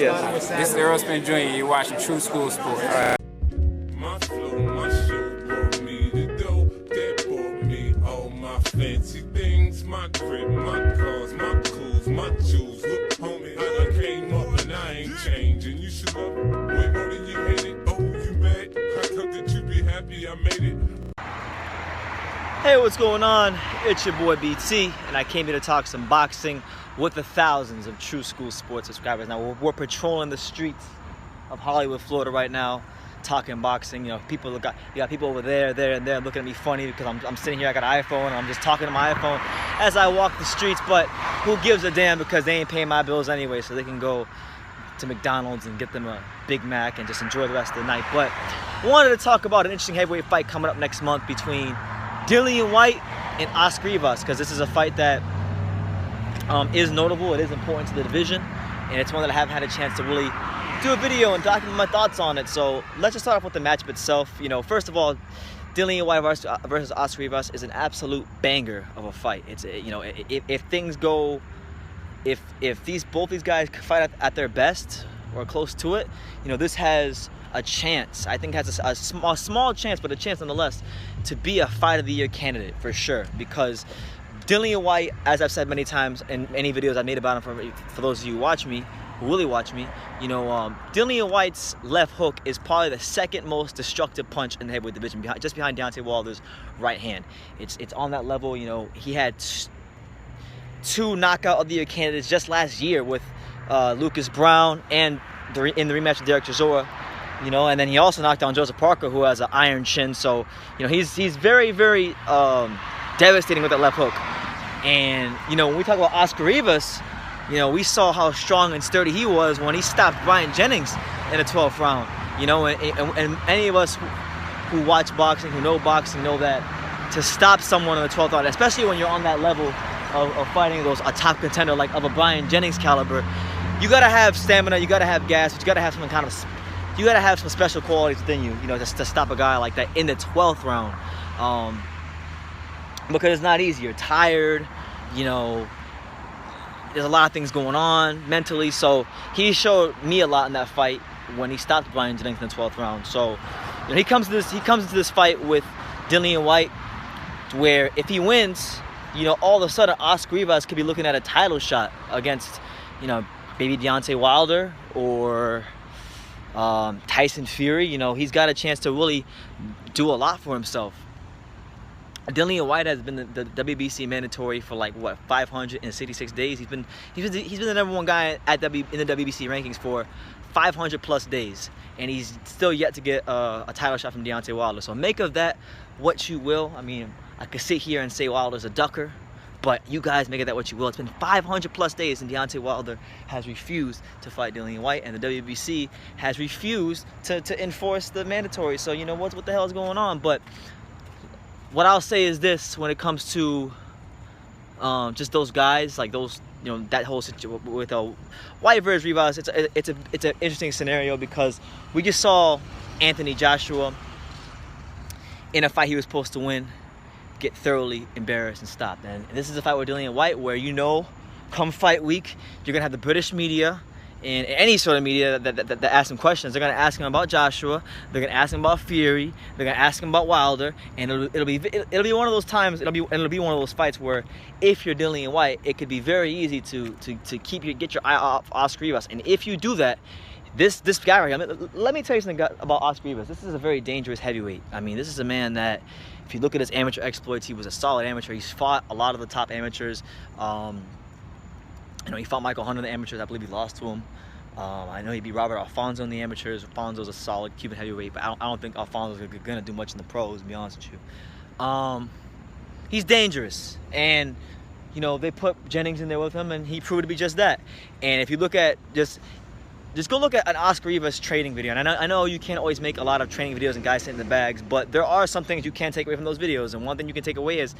Yes. This is Aerosmith Jr. You're watching True School Sports. My flow, my show brought me the dough that bought me all my fancy things. My crib, my cars, my clothes, my jewels. Look, homie, I done came up and I ain't changing. You should love it way more than you hate it. Oh, you mad? I thought that you'd be happy I made it. Hey, what's going on? It's your boy BT, and I came here to talk some boxing with the thousands of True School Sports subscribers. Now, we're patrolling the streets of Hollywood, Florida right now, talking boxing. You know, you got people over there, and there looking at me funny because I'm sitting here, I got an iPhone, and I'm just talking to my iPhone as I walk the streets, but who gives a damn because they ain't paying my bills anyway, so they can go to McDonald's and get them a Big Mac and just enjoy the rest of the night. But I wanted to talk about an interesting heavyweight fight coming up next month between Dillian Whyte and Oscar Rivas, because this is a fight that is notable, it is important to the division, and it's one that I haven't had a chance to really do a video and document my thoughts on it. So let's just start off with the matchup itself. You know, first of all, Dillian Whyte versus Oscar Rivas is an absolute banger of a fight. It's, you know, if things go, if both these guys fight at their best or close to it, you know, this has a chance. I think has a small chance, but a chance nonetheless to be a fight of the year candidate for sure, because Dillian Whyte, as I've said many times in any videos I've made about him, for those of you who watch me, who really watch me, you know, Dillian Whyte's left hook is probably the second most destructive punch in the heavyweight division, just behind Deontay Wilder's right hand. It's on that level. You know, he had two knockout of the year candidates just last year with Lucas Brown and in the rematch with Derek Chisora. You know, and then he also knocked down Joseph Parker, who has an iron chin. So, you know, he's very, very devastating with that left hook. And, you know, when we talk about Oscar Rivas, you know, we saw how strong and sturdy he was when he stopped Brian Jennings in the 12th round. You know, and any of us who watch boxing, who know boxing, know that to stop someone in the 12th round, especially when you're on that level of fighting a top contender like of a Brian Jennings caliber, you got to have stamina, you got to have gas, you got to have some kind of... You gotta have some special qualities within you, you know, just to stop a guy like that in the 12th round, because it's not easy. You're tired, you know. There's a lot of things going on mentally. So he showed me a lot in that fight when he stopped Brian Jennings in the 12th round. So, you know, he comes into this fight with Dillian Whyte, where if he wins, you know, all of a sudden Oscar Rivas could be looking at a title shot against, you know, maybe Deontay Wilder or Tyson Fury. You know, he's got a chance to really do a lot for himself. Dillian Whyte has been the WBC mandatory for like what, 566 days. He's been the #1 guy in the WBC rankings for 500 plus days, and he's still yet to get a title shot from Deontay Wilder. So make of that what you will. I mean, I could sit here and say Wilder's a ducker, but you guys make of that what you will. It's been 500 plus days, and Deontay Wilder has refused to fight Dillian Whyte, and the WBC has refused to enforce the mandatory. So, you know, what the hell is going on? But what I'll say is this: when it comes to just those guys, like those, you know, that whole situation with Whyte versus Rivas, it's an interesting scenario, because we just saw Anthony Joshua in a fight he was supposed to win get thoroughly embarrassed and stopped. And this is a fight with Dillian Whyte where, you know, come fight week, you're gonna have the British media and any sort of media that ask him questions. They're gonna ask him about Joshua, they're gonna ask him about Fury, they're gonna ask him about Wilder, and it'll be one of those times, it'll be one of those fights where if you're Dillian Whyte, it could be very easy to get your eye off Oscar Rivas. And if you do that, this guy right here, let me tell you something about Oscar Rivas. This is a very dangerous heavyweight. I mean, this is a man that, if you look at his amateur exploits, he was a solid amateur. He's fought a lot of the top amateurs. You know, he fought Michael Hunter in the amateurs. I believe he lost to him. I know he beat Robert Alfonso in the amateurs. Alfonso's a solid Cuban heavyweight, but I don't think Alfonso's going to do much in the pros, to be honest with you. He's dangerous. And, you know, they put Jennings in there with him, and he proved to be just that. And if you look at just go look at an Oscar Rivas training video. And I know you can't always make a lot of training videos and guys sitting in the bags, but there are some things you can take away from those videos. And one thing you can take away is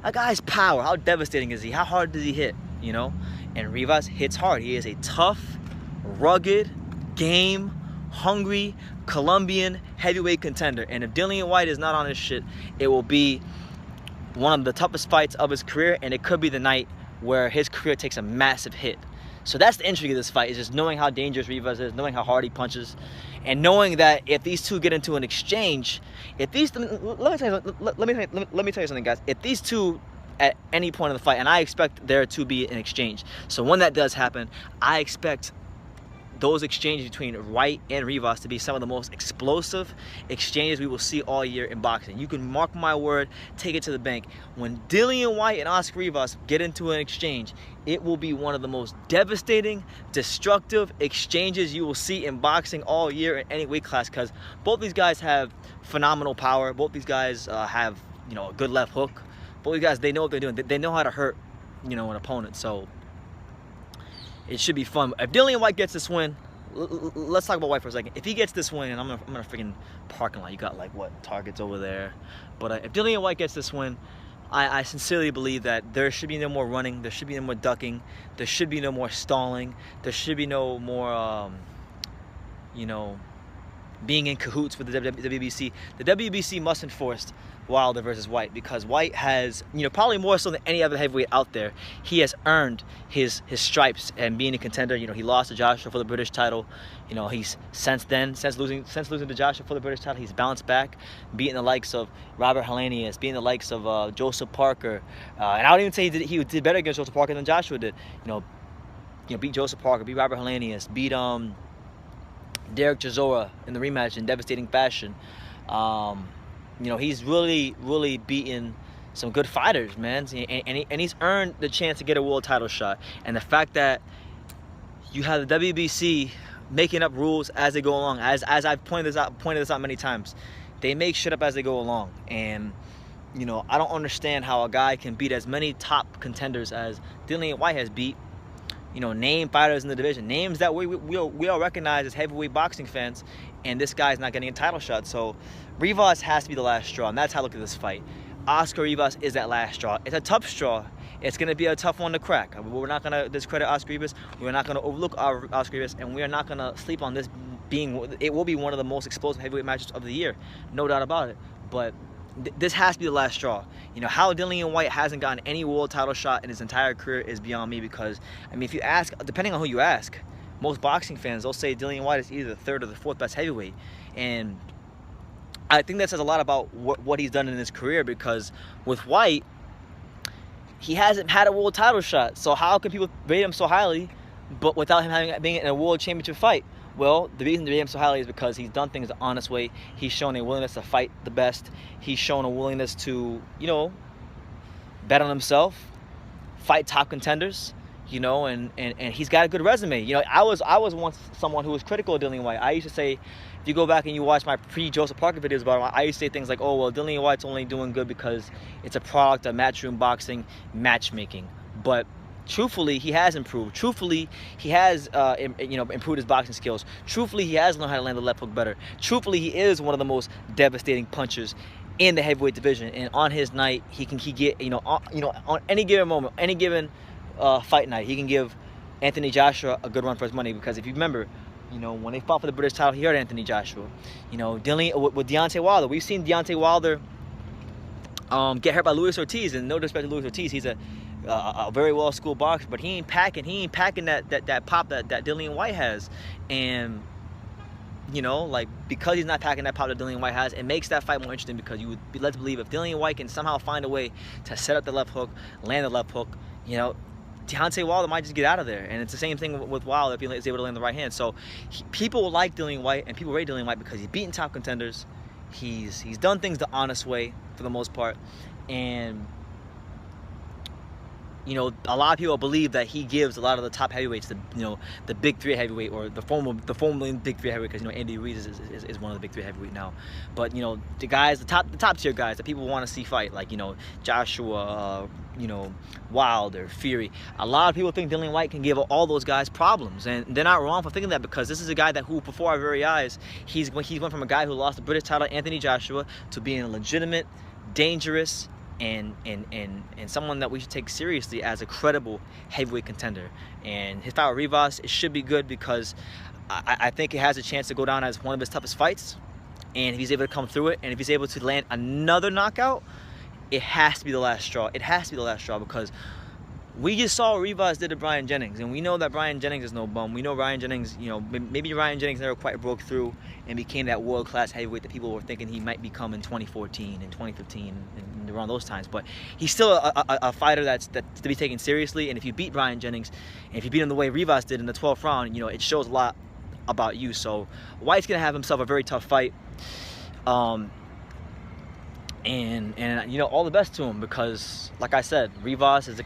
a guy's power. How devastating is he? How hard does he hit? You know? And Rivas hits hard. He is a tough, rugged, game, hungry, Colombian heavyweight contender. And if Dillian Whyte is not on his shit, it will be one of the toughest fights of his career, and it could be the night where his career takes a massive hit. So that's the intrigue of this fight, is just knowing how dangerous Rivas is, knowing how hard he punches, and knowing that if these two get into an exchange, let me tell you something, guys. If these two at any point in the fight, and I expect there to be an exchange, so when that does happen, I expect those exchanges between Whyte and Rivas to be some of the most explosive exchanges we will see all year in boxing. You can mark my word, take it to the bank. When Dillian Whyte and Oscar Rivas get into an exchange, it will be one of the most devastating, destructive exchanges you will see in boxing all year in any weight class, because both these guys have phenomenal power. Both these guys have, you know, a good left hook. Both these guys, they know what they're doing. They know how to hurt, you know, an opponent. So it should be fun. If Dillian Whyte gets this win, let's talk about Whyte for a second. If he gets this win, and I'm gonna freaking parking lot. You got like what targets over there, but if Dillian Whyte gets this win, I sincerely believe that there should be no more running. There should be no more ducking. There should be no more stalling. There should be no more, you know, being in cahoots with the WBC. The WBC must enforce Wilder versus Whyte, because Whyte has, you know, probably more so than any other heavyweight out there, he has earned his stripes and being a contender. You know, he lost to Joshua for the British title. You know, he's since losing to Joshua for the British title, he's bounced back, beating the likes of Robert Helenius, beating the likes of Joseph Parker, and I would even say he did better against Joseph Parker than Joshua did. You know, beat Joseph Parker, beat Robert Helenius, beat Derek Chisora in the rematch in devastating fashion. You know, he's really beaten some good fighters, man, and he's earned the chance to get a world title shot. And the fact that you have the WBC making up rules as they go along, as I've pointed this out many times, they make shit up as they go along. And you know, I don't understand how a guy can beat as many top contenders as Dillian Whyte has beat. You know, name fighters in the division, names that we all recognize as heavyweight boxing fans, and this guy's not getting a title shot. So Rivas has to be the last straw, and that's how I look at this fight. Oscar Rivas is that last straw. It's a tough straw. It's going to be a tough one to crack. We're not going to discredit Oscar Rivas. We're not going to overlook Oscar Rivas, and we are not going to sleep on this being, it will be one of the most explosive heavyweight matches of the year, no doubt about it. But this has to be the last straw. You know, how Dillian Whyte hasn't gotten any world title shot in his entire career is beyond me, because, I mean, if you ask, depending on who you ask, most boxing fans, they'll say Dillian Whyte is either the third or the fourth best heavyweight. And I think that says a lot about what he's done in his career, because with Whyte, he hasn't had a world title shot. So how can people rate him so highly, but without him being in a world championship fight? Well, the reason to rate him so highly is because he's done things the honest way. He's shown a willingness to fight the best. He's shown a willingness to, you know, bet on himself, fight top contenders, you know, and he's got a good resume. You know, I was once someone who was critical of Dillian Whyte. I used to say, if you go back and you watch my pre-Joseph Parker videos about him, I used to say things like, oh, well, Dillian Whyte's only doing good because it's a product of matchroom boxing matchmaking. But truthfully, he has improved. Truthfully, he has you know, improved his boxing skills. Truthfully, he has learned how to land the left hook better. Truthfully, he is one of the most devastating punchers in the heavyweight division. And on his night, he get, you know, on any given moment, any given fight night, he can give Anthony Joshua a good run for his money. Because if you remember, you know, when they fought for the British title, he hurt Anthony Joshua. You know, with Deontay Wilder, we've seen Deontay Wilder get hurt by Luis Ortiz. And no disrespect to Luis Ortiz, he's a very well-schooled boxer, but he ain't packing that pop that Dillian Whyte has. And you know, like, because he's not packing that pop that Dillian Whyte has, it makes that fight more interesting, because you would be led to believe if Dillian Whyte can somehow find a way to set up the left hook, land the left hook, you know, Deontay Wilder might just get out of there. And it's the same thing with Wilder if he is able to land the right hand. So people like Dillian Whyte, and people rate Dillian Whyte because he's beaten top contenders. He's done things the honest way for the most part. And you know, a lot of people believe that he gives a lot of the top heavyweights, the big three heavyweight, or the formerly big three heavyweight, because, you know, Andy Ruiz is one of the big three heavyweight now. But, you know, the guys, the top tier guys that people want to see fight, like, you know, Joshua, you know, Wilder, Fury. A lot of people think Dillian Whyte can give all those guys problems, and they're not wrong for thinking that, because this is a guy that who, before our very eyes, he went from a guy who lost the British title, Anthony Joshua, to being a legitimate, dangerous, and someone that we should take seriously as a credible heavyweight contender. And his fight with Rivas, it should be good, because I think it has a chance to go down as one of his toughest fights. And if he's able to come through it, and if he's able to land another knockout, it has to be the last straw. It has to be the last straw, because we just saw what Rivas did to Brian Jennings, and we know that Brian Jennings is no bum. We know Brian Jennings, maybe Brian Jennings never quite broke through and became that world-class heavyweight that people were thinking he might become in 2014 and 2015 and around those times. But he's still a fighter that's to be taken seriously. And if you beat Brian Jennings, and if you beat him the way Rivas did in the 12th round, it shows a lot about you. So Whyte's gonna have himself a very tough fight. And all the best to him, because like I said, Rivas is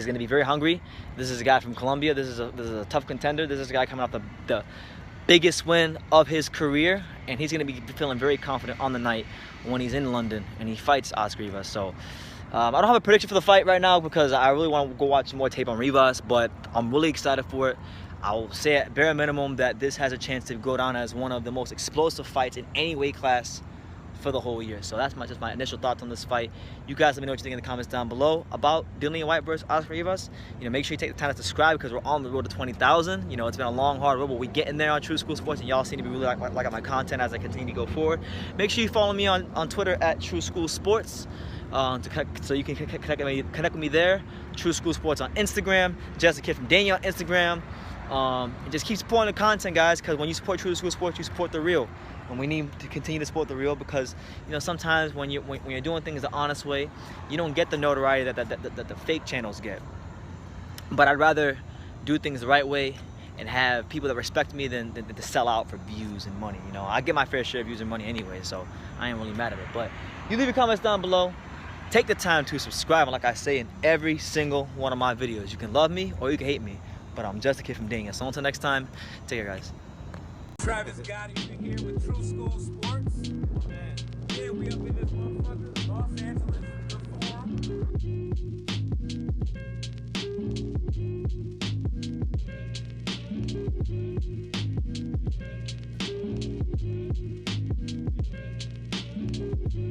gonna be very hungry. This is a guy from Colombia. This is a tough contender. This is a guy coming off the biggest win of his career, and he's gonna be feeling very confident on the night when he's in London and he fights Oscar Rivas. So I don't have a prediction for the fight right now because I really want to go watch some more tape on Rivas, but I'm really excited for it. I'll say at bare minimum that this has a chance to go down as one of the most explosive fights in any weight class for the whole year. So that's just my initial thoughts on this fight. You guys let me know what you think in the comments down below about Dillian Whyte versus Oscar Rivas. Make sure you take the time to subscribe because we're on the road to 20,000. It's been a long, hard road, but we getting there on True School Sports, and y'all seem to be really liking my content as I continue to go forward. Make sure you follow me on Twitter at True School Sports. So you can connect with me there. True School Sports on Instagram. Just a Kid from Daniel on Instagram. And just keep supporting the content, guys, because when you support True School Sports, you support the real. And we need to continue to support the real because, sometimes when you're doing things the honest way, you don't get the notoriety that the fake channels get. But I'd rather do things the right way and have people that respect me than to sell out for views and money. I get my fair share of views and money anyway, so I ain't really mad at it. But you leave your comments down below. Take the time to subscribe, and like I say in every single one of my videos, you can love me or you can hate me, but I'm just a kid from Daniel. So until next time, take care, guys. Travis got you here with True School Sports. Man, yeah, we up in this motherfucker, Los Angeles, the forum.